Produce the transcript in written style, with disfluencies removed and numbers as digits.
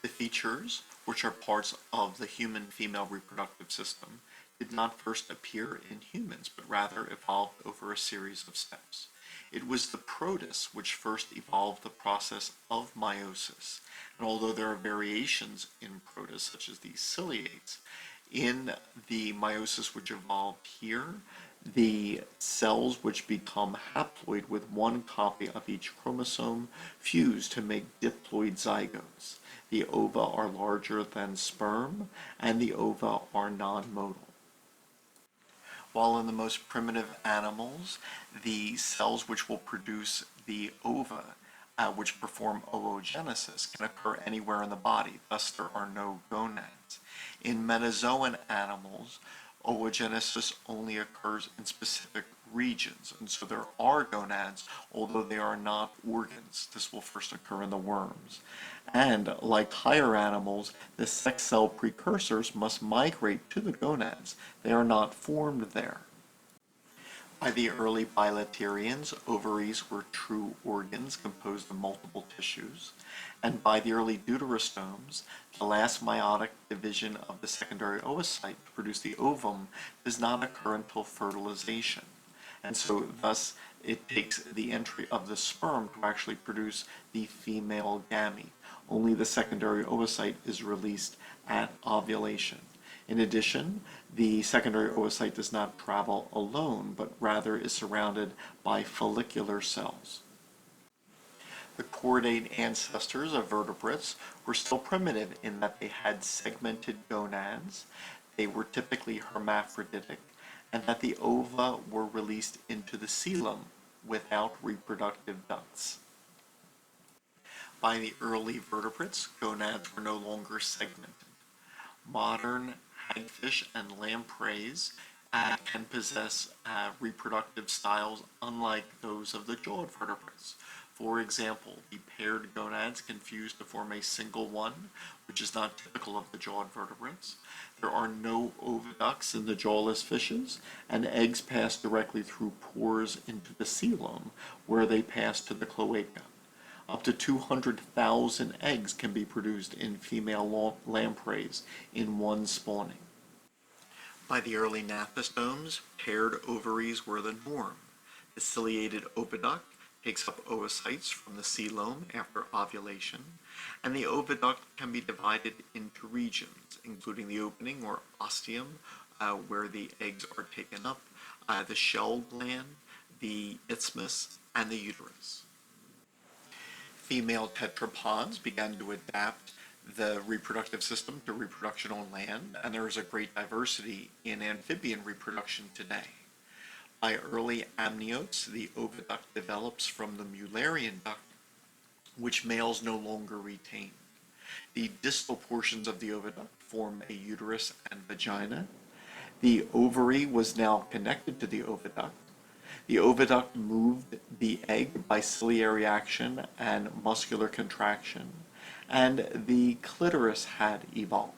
The features, which are parts of the human female reproductive system, did not first appear in humans, but rather evolved over a series of steps. It was the protists which first evolved the process of meiosis, and although there are variations in protists, such as the ciliates, in the meiosis which evolved here, the cells which become haploid with one copy of each chromosome fuse to make diploid zygotes. The ova are larger than sperm, and the ova are non-motile. While in the most primitive animals, the cells which will produce the ova, which perform oogenesis, can occur anywhere in the body, thus there are no gonads. In metazoan animals, oogenesis only occurs in specific regions, and so there are gonads, although they are not organs. This will first occur in the worms. And like higher animals, the sex cell precursors must migrate to the gonads. They are not formed there. By the early bilaterians, ovaries were true organs composed of multiple tissues, and by the early deuterostomes, the last meiotic division of the secondary oocyte to produce the ovum does not occur until fertilization. And so thus it takes the entry of the sperm to actually produce the female gamete. Only the secondary oocyte is released at ovulation. In addition, the secondary oocyte does not travel alone, but rather is surrounded by follicular cells. The chordate ancestors of vertebrates were still primitive in that they had segmented gonads, they were typically hermaphroditic, and that the ova were released into the coelom without reproductive ducts. By the early vertebrates, gonads were no longer segmented. Modern hagfish and lampreys can possess reproductive styles unlike those of the jawed vertebrates. For example, the paired gonads can fuse to form a single one, which is not typical of the jawed vertebrates. There are no oviducts in the jawless fishes, and eggs pass directly through pores into the coelom, where they pass to the cloaca. Up to 200,000 eggs can be produced in female lampreys in one spawning. By the early gnathostomes, paired ovaries were the norm. The ciliated oviduct takes up oocytes from the coelom after ovulation, and the oviduct can be divided into regions, including the opening or ostium, where the eggs are taken up, the shell gland, the isthmus, and the uterus. Female tetrapods began to adapt the reproductive system to reproduction on land, and there is a great diversity in amphibian reproduction today. By early amniotes, the oviduct develops from the Mullerian duct, which males no longer retain. The distal portions of the oviduct form a uterus and vagina. The ovary was now connected to the oviduct. The oviduct moved the egg by ciliary action and muscular contraction, and the clitoris had evolved.